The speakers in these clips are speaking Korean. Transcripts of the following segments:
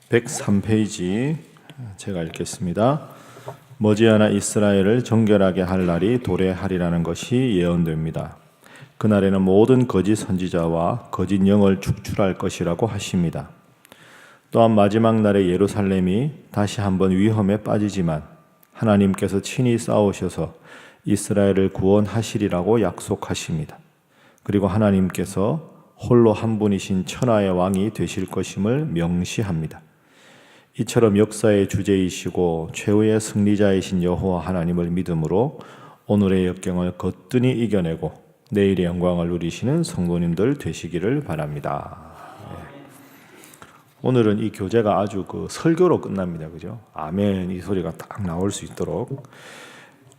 103페이지 제가 읽겠습니다. 머지않아 이스라엘을 정결하게 할 날이 도래하리라는 것이 예언됩니다. 그날에는 모든 거짓 선지자와 거짓 영을 축출할 것이라고 하십니다. 또한 마지막 날에 예루살렘이 다시 한번 위험에 빠지지만 하나님께서 친히 싸우셔서 이스라엘을 구원하시리라고 약속하십니다. 그리고 하나님께서 홀로 한 분이신 천하의 왕이 되실 것임을 명시합니다. 이처럼 역사의 주제이시고 최후의 승리자이신 여호와 하나님을 믿음으로 오늘의 역경을 거뜬히 이겨내고 내일의 영광을 누리시는 성도님들 되시기를 바랍니다. 오늘은 이 교재가 아주 설교로 끝납니다. 그죠? 아멘 이 소리가 딱 나올 수 있도록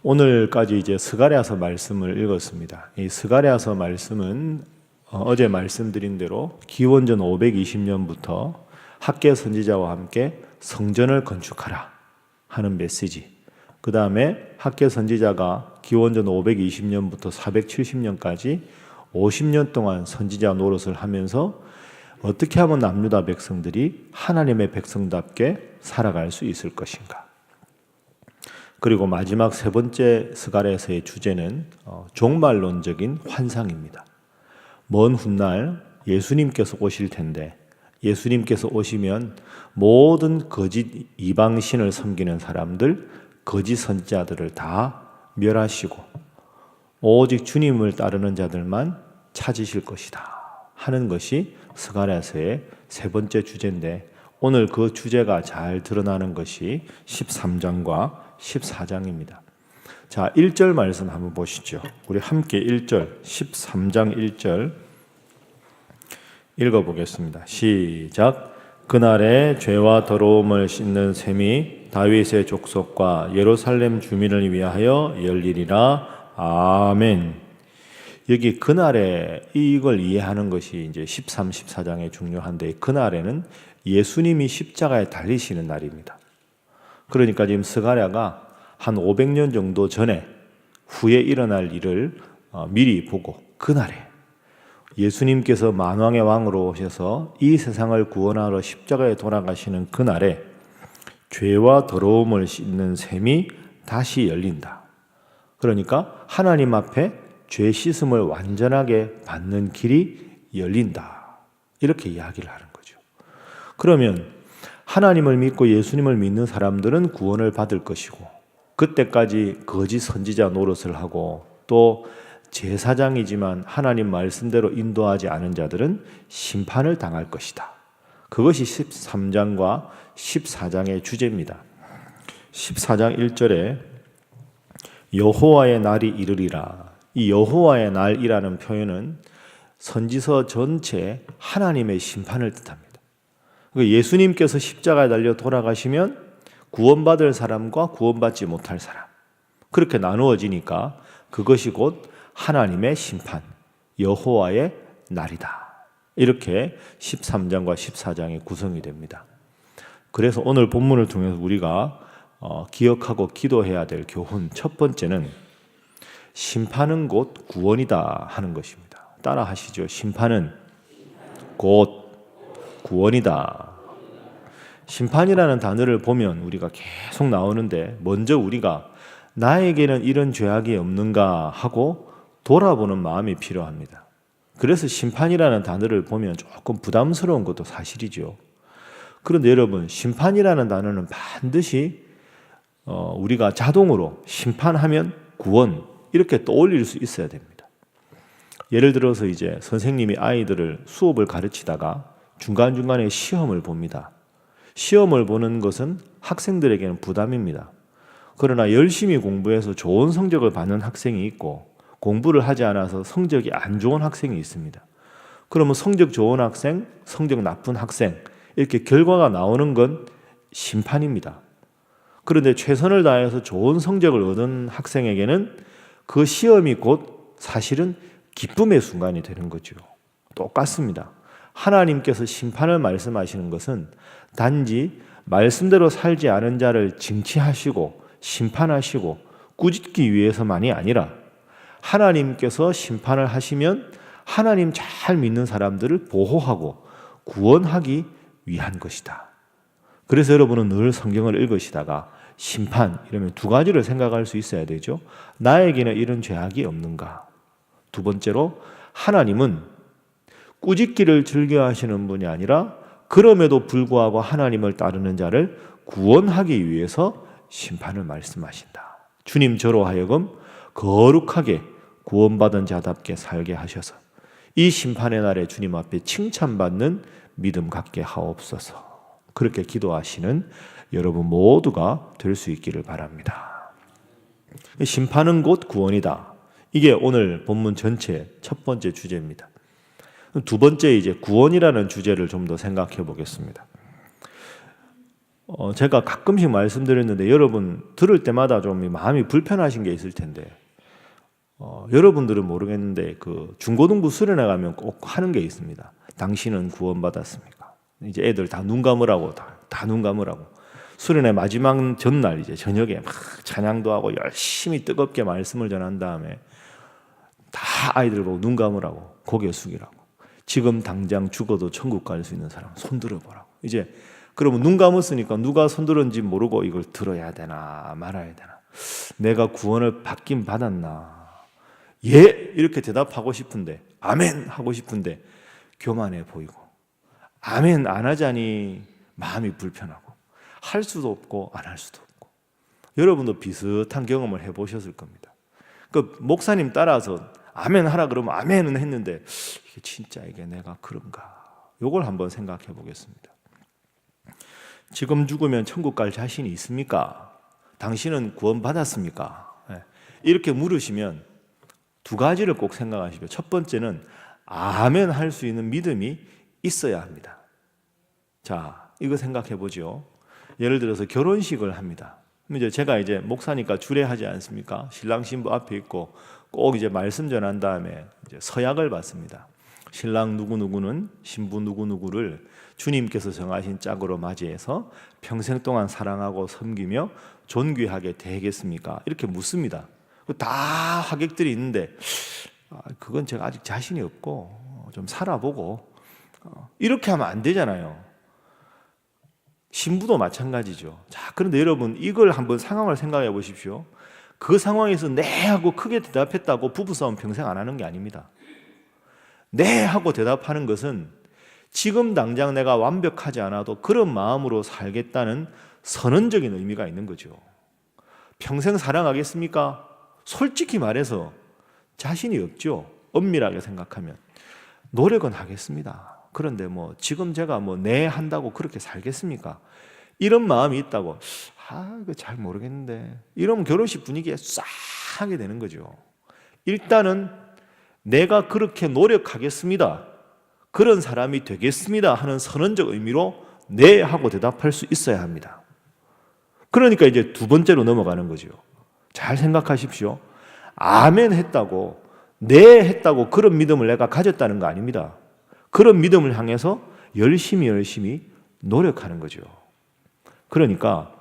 오늘까지 이제 스가랴서 말씀을 읽었습니다. 이 스가랴서 말씀은 어제 말씀드린 대로 기원전 520년부터 학개 선지자와 함께 성전을 건축하라 하는 메시지. 그 다음에 학개 선지자가 기원전 520년부터 470년까지 50년 동안 선지자 노릇을 하면서 어떻게 하면 남유다 백성들이 하나님의 백성답게 살아갈 수 있을 것인가. 그리고 마지막 세 번째 스가랴서의 주제는 종말론적인 환상입니다. 먼 훗날 예수님께서 오실 텐데 예수님께서 오시면 모든 거짓 이방신을 섬기는 사람들, 거짓 선지자들을 다 멸하시고 오직 주님을 따르는 자들만 찾으실 것이다 하는 것이 스가랴서의 세 번째 주제인데 오늘 그 주제가 잘 드러나는 것이 13장과 14장입니다. 자, 1절 말씀 한번 보시죠. 우리 함께 1절, 13장 1절 읽어보겠습니다. 시작. 그날에 죄와 더러움을 씻는 셈이 다윗의 족속과 예루살렘 주민을 위하여 열리리라. 아멘. 여기 그날에 이걸 이해하는 것이 이제 13, 14장에 중요한데 그날에는 예수님이 십자가에 달리시는 날입니다. 그러니까 지금 스가랴가 한 500년 정도 전에 후에 일어날 일을 미리 보고 그날에 예수님께서 만왕의 왕으로 오셔서 이 세상을 구원하러 십자가에 돌아가시는 그날에 죄와 더러움을 씻는 셈이 다시 열린다. 그러니까 하나님 앞에 죄 씻음을 완전하게 받는 길이 열린다. 이렇게 이야기를 하는 거죠. 그러면 하나님을 믿고 예수님을 믿는 사람들은 구원을 받을 것이고 그때까지 거짓 선지자 노릇을 하고 또 제사장이지만 하나님 말씀대로 인도하지 않은 자들은 심판을 당할 것이다. 그것이 13장과 14장의 주제입니다. 14장 1절에 여호와의 날이 이르리라. 이 여호와의 날이라는 표현은 선지서 전체에 하나님의 심판을 뜻합니다. 예수님께서 십자가에 달려 돌아가시면 구원받을 사람과 구원받지 못할 사람 그렇게 나누어지니까 그것이 곧 하나님의 심판, 여호와의 날이다. 이렇게 13장과 14장이 구성이 됩니다. 그래서 오늘 본문을 통해서 우리가 기억하고 기도해야 될 교훈 첫 번째는 심판은 곧 구원이다 하는 것입니다. 따라 하시죠. 심판은 곧 구원이다. 심판이라는 단어를 보면 우리가 계속 나오는데 먼저 우리가 나에게는 이런 죄악이 없는가 하고 돌아보는 마음이 필요합니다. 그래서 심판이라는 단어를 보면 조금 부담스러운 것도 사실이죠. 그런데 여러분 심판이라는 단어는 반드시 우리가 자동으로 심판하면 구원 이렇게 떠올릴 수 있어야 됩니다. 예를 들어서 이제 선생님이 아이들을 수업을 가르치다가 중간중간에 시험을 봅니다. 시험을 보는 것은 학생들에게는 부담입니다. 그러나 열심히 공부해서 좋은 성적을 받는 학생이 있고 공부를 하지 않아서 성적이 안 좋은 학생이 있습니다. 그러면 성적 좋은 학생, 성적 나쁜 학생 이렇게 결과가 나오는 건 심판입니다. 그런데 최선을 다해서 좋은 성적을 얻은 학생에게는 그 시험이 곧 사실은 기쁨의 순간이 되는 거죠. 똑같습니다. 하나님께서 심판을 말씀하시는 것은 단지 말씀대로 살지 않은 자를 징치하시고 심판하시고 꾸짖기 위해서만이 아니라 하나님께서 심판을 하시면 하나님 잘 믿는 사람들을 보호하고 구원하기 위한 것이다. 그래서 여러분은 늘 성경을 읽으시다가 심판 이러면 두 가지를 생각할 수 있어야 되죠. 나에게는 이런 죄악이 없는가? 두 번째로 하나님은 꾸짖기를 즐겨하시는 분이 아니라 그럼에도 불구하고 하나님을 따르는 자를 구원하기 위해서 심판을 말씀하신다. 주님 저로 하여금 거룩하게 구원받은 자답게 살게 하셔서 이 심판의 날에 주님 앞에 칭찬받는 믿음 갖게 하옵소서. 그렇게 기도하시는 여러분 모두가 될 수 있기를 바랍니다. 심판은 곧 구원이다. 이게 오늘 본문 전체 첫 번째 주제입니다. 두 번째 이제 구원이라는 주제를 좀 더 생각해 보겠습니다. 제가 가끔씩 말씀드렸는데 여러분 들을 때마다 좀 마음이 불편하신 게 있을 텐데 여러분들은 모르겠는데 그 중고등부 수련회 가면 꼭 하는 게 있습니다. 당신은 구원받았습니까? 이제 애들 다 눈 감으라고 다 눈 감으라고 수련회 마지막 전날 이제 저녁에 막 찬양도 하고 열심히 뜨겁게 말씀을 전한 다음에 다 아이들 보고 눈 감으라고 고개 숙이라고 지금 당장 죽어도 천국 갈 수 있는 사람 손 들어보라고. 이제 그러면 눈 감았으니까 누가 손 들었는지 모르고 이걸 들어야 되나 말아야 되나, 내가 구원을 받긴 받았나, 예 이렇게 대답하고 싶은데 아멘 하고 싶은데 교만해 보이고 아멘 안 하자니 마음이 불편하고 할 수도 없고 안 할 수도 없고. 여러분도 비슷한 경험을 해보셨을 겁니다. 그 목사님 따라서 아멘 하라 그러면 아멘은 했는데 이게 진짜 이게 내가 그런가, 요걸 한번 생각해 보겠습니다. 지금 죽으면 천국 갈 자신이 있습니까? 당신은 구원 받았습니까? 이렇게 물으시면 두 가지를 꼭 생각하시고요. 첫 번째는 아멘 할 수 있는 믿음이 있어야 합니다. 자, 이거 생각해 보죠. 예를 들어서 결혼식을 합니다. 이제 제가 이제 목사니까 주례하지 않습니까? 신랑 신부 앞에 있고 꼭 이제 말씀 전한 다음에 이제 서약을 받습니다. 신랑 누구누구는 신부 누구누구를 주님께서 정하신 짝으로 맞이해서 평생 동안 사랑하고 섬기며 존귀하게 대하겠습니까? 이렇게 묻습니다. 다 하객들이 있는데 그건 제가 아직 자신이 없고 좀 살아보고 이렇게 하면 안 되잖아요. 신부도 마찬가지죠. 자, 그런데 여러분 이걸 한번 상황을 생각해 보십시오. 그 상황에서 네 하고 크게 대답했다고 부부싸움 평생 안 하는 게 아닙니다. 네 하고 대답하는 것은 지금 당장 내가 완벽하지 않아도 그런 마음으로 살겠다는 선언적인 의미가 있는 거죠. 평생 사랑하겠습니까? 솔직히 말해서 자신이 없죠. 엄밀하게 생각하면 노력은 하겠습니다. 그런데 뭐 지금 제가 뭐 네 한다고 그렇게 살겠습니까? 이런 마음이 있다고 이거 잘 모르겠는데 이러면 결혼식 분위기에 싹 하게 되는 거죠. 일단은 내가 그렇게 노력하겠습니다, 그런 사람이 되겠습니다 하는 선언적 의미로 네 하고 대답할 수 있어야 합니다. 그러니까 이제 두 번째로 넘어가는 거죠. 잘 생각하십시오. 아멘 했다고 네 했다고 그런 믿음을 내가 가졌다는 거 아닙니다. 그런 믿음을 향해서 열심히 노력하는 거죠. 그러니까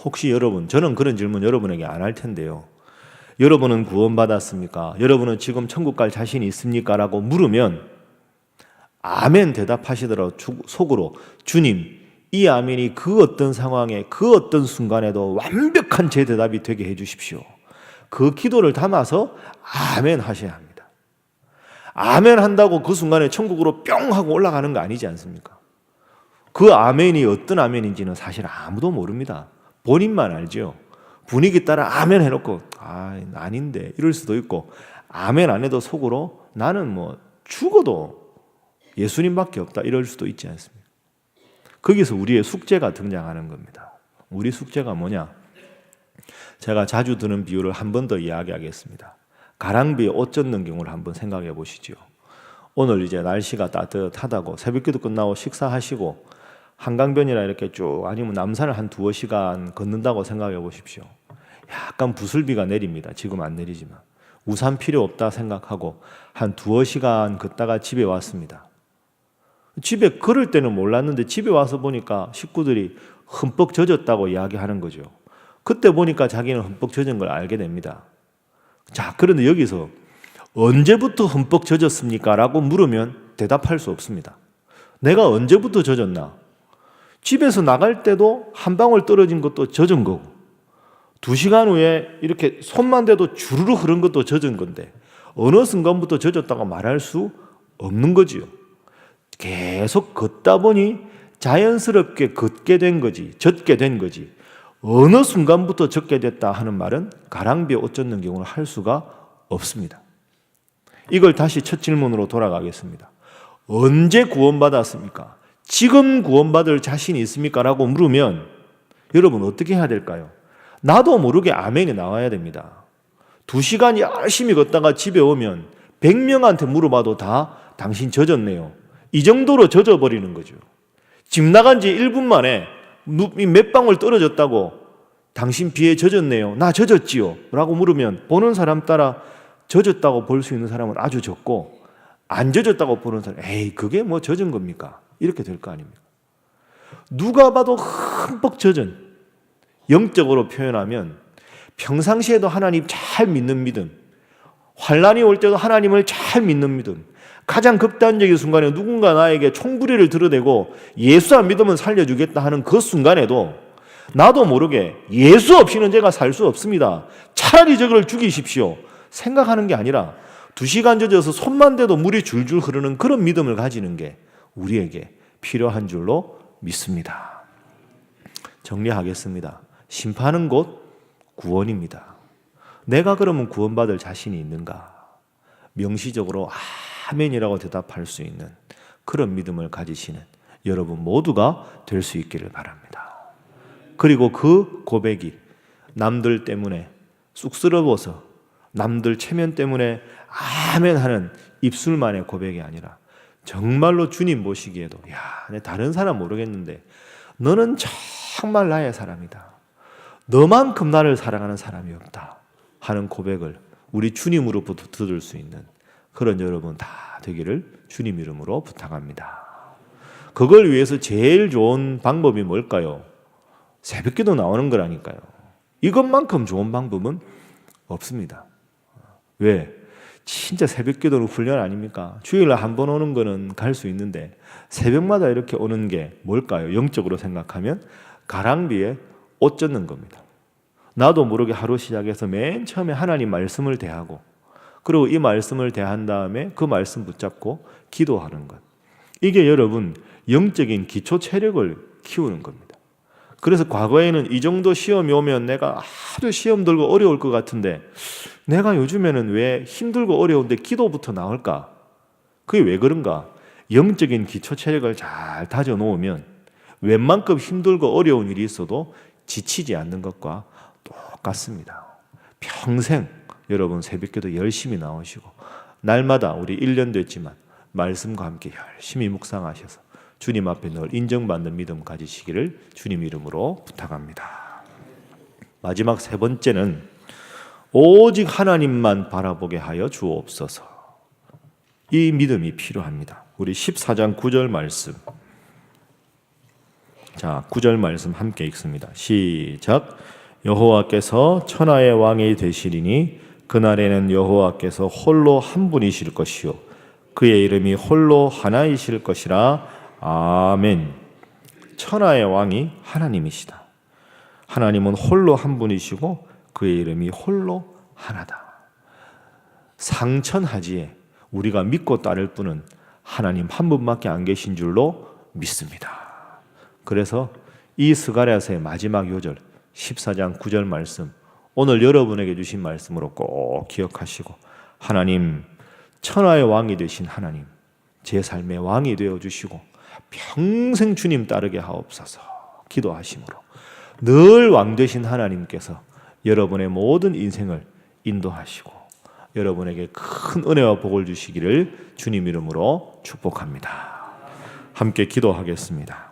혹시 여러분, 저는 그런 질문 여러분에게 안 할 텐데요. 여러분은 구원받았습니까? 여러분은 지금 천국 갈 자신이 있습니까? 라고 물으면 아멘 대답하시더라도 속으로 주님, 이 아멘이 그 어떤 상황에 그 어떤 순간에도 완벽한 제 대답이 되게 해 주십시오. 그 기도를 담아서 아멘 하셔야 합니다. 아멘 한다고 그 순간에 천국으로 뿅 하고 올라가는 거 아니지 않습니까? 그 아멘이 어떤 아멘인지는 사실 아무도 모릅니다. 본인만 알죠. 분위기 따라 아멘 해놓고 아닌데 이럴 수도 있고, 아멘 안 해도 속으로 나는 뭐 죽어도 예수님밖에 없다 이럴 수도 있지 않습니까? 거기서 우리의 숙제가 등장하는 겁니다. 우리 숙제가 뭐냐? 제가 자주 드는 비유를 한 번 더 이야기하겠습니다. 가랑비에 옷 젖는 경우를 한번 생각해 보시죠. 오늘 이제 날씨가 따뜻하다고 새벽기도 끝나고 식사하시고 한강변이나 이렇게 쭉 아니면 남산을 한 2시간 걷는다고 생각해 보십시오. 약간 부슬비가 내립니다. 지금 안 내리지만 우산 필요 없다 생각하고 한 2시간 걷다가 집에 왔습니다. 집에 걸을 때는 몰랐는데 집에 와서 보니까 식구들이 흠뻑 젖었다고 이야기하는 거죠. 그때 보니까 자기는 흠뻑 젖은 걸 알게 됩니다. 자, 그런데 여기서 언제부터 흠뻑 젖었습니까? 라고 물으면 대답할 수 없습니다. 내가 언제부터 젖었나? 집에서 나갈 때도 한 방울 떨어진 것도 젖은 거고 2시간 후에 이렇게 손만 대도 주르르 흐른 것도 젖은 건데 어느 순간부터 젖었다고 말할 수 없는 거지요. 계속 걷다 보니 자연스럽게 걷게 된 거지, 젖게 된 거지. 어느 순간부터 젖게 됐다 하는 말은 가랑비에 옷 젖는 경우는 할 수가 없습니다. 이걸 다시 첫 질문으로 돌아가겠습니다. 언제 구원받았습니까? 지금 구원받을 자신이 있습니까? 라고 물으면 여러분 어떻게 해야 될까요? 나도 모르게 아멘이 나와야 됩니다. 2시간 열심히 걷다가 집에 오면 100명한테 물어봐도 다 당신 젖었네요. 이 정도로 젖어버리는 거죠. 집 나간 지 1분 만에 몇 방울 떨어졌다고 당신 비에 젖었네요. 나 젖었지요. 라고 물으면 보는 사람 따라 젖었다고 볼 수 있는 사람은 아주 적고 안 젖었다고 보는 사람 에이 그게 뭐 젖은 겁니까? 이렇게 될 거 아닙니까? 누가 봐도 흠뻑 젖은 영적으로 표현하면 평상시에도 하나님 잘 믿는 믿음, 환난이 올 때도 하나님을 잘 믿는 믿음, 가장 극단적인 순간에 누군가 나에게 총부리를 들어대고 예수 안 믿으면 살려주겠다 하는 그 순간에도 나도 모르게 예수 없이는 제가 살 수 없습니다. 차라리 저걸 죽이십시오. 생각하는 게 아니라 2시간 젖어서 손만 대도 물이 줄줄 흐르는 그런 믿음을 가지는 게 우리에게 필요한 줄로 믿습니다. 정리하겠습니다. 심판은 곧 구원입니다. 내가 그러면 구원받을 자신이 있는가? 명시적으로 아멘이라고 대답할 수 있는 그런 믿음을 가지시는 여러분 모두가 될 수 있기를 바랍니다. 그리고 그 고백이 남들 때문에 쑥스러워서 남들 체면 때문에 아멘 하는 입술만의 고백이 아니라 정말로 주님 보시기에도 야, 다른 사람 모르겠는데 너는 정말 나의 사람이다. 너만큼 나를 사랑하는 사람이 없다 하는 고백을 우리 주님으로부터 들을 수 있는 그런 여러분 다 되기를 주님 이름으로 부탁합니다. 그걸 위해서 제일 좋은 방법이 뭘까요? 새벽기도 나오는 거라니까요. 이것만큼 좋은 방법은 없습니다. 왜? 진짜 새벽기도는 훈련 아닙니까? 주일날 한 번 오는 거는 갈 수 있는데 새벽마다 이렇게 오는 게 뭘까요? 영적으로 생각하면 가랑비에 옷 젖는 겁니다. 나도 모르게 하루 시작해서 맨 처음에 하나님 말씀을 대하고 그리고 이 말씀을 대한 다음에 그 말씀 붙잡고 기도하는 것. 이게 여러분 영적인 기초 체력을 키우는 겁니다. 그래서 과거에는 이 정도 시험이 오면 내가 아주 시험 들고 어려울 것 같은데 내가 요즘에는 왜 힘들고 어려운데 기도부터 나올까? 그게 왜 그런가? 영적인 기초 체력을 잘 다져 놓으면 웬만큼 힘들고 어려운 일이 있어도 지치지 않는 것과 똑같습니다. 평생 여러분 새벽기도 열심히 나오시고 날마다 우리 1년 됐지만 말씀과 함께 열심히 묵상하셔서 주님 앞에 늘 인정받는 믿음 가지시기를 주님 이름으로 부탁합니다. 마지막 세 번째는 오직 하나님만 바라보게 하여 주옵소서. 이 믿음이 필요합니다. 우리 14장 9절 말씀. 자, 9절 말씀 함께 읽습니다. 시작. 여호와께서 천하의 왕이 되시리니 그날에는 여호와께서 홀로 한 분이실 것이요 그의 이름이 홀로 하나이실 것이라. 아멘. 천하의 왕이 하나님이시다. 하나님은 홀로 한 분이시고 그의 이름이 홀로 하나다. 상천하지에 우리가 믿고 따를 분은 하나님 한 분밖에 안 계신 줄로 믿습니다. 그래서 이 스가랴서의 마지막 요절 14장 9절 말씀, 오늘 여러분에게 주신 말씀으로 꼭 기억하시고 하나님, 천하의 왕이 되신 하나님, 제 삶의 왕이 되어주시고 평생 주님 따르게 하옵소서 기도하심으로 늘 왕 되신 하나님께서 여러분의 모든 인생을 인도하시고 여러분에게 큰 은혜와 복을 주시기를 주님 이름으로 축복합니다. 함께 기도하겠습니다.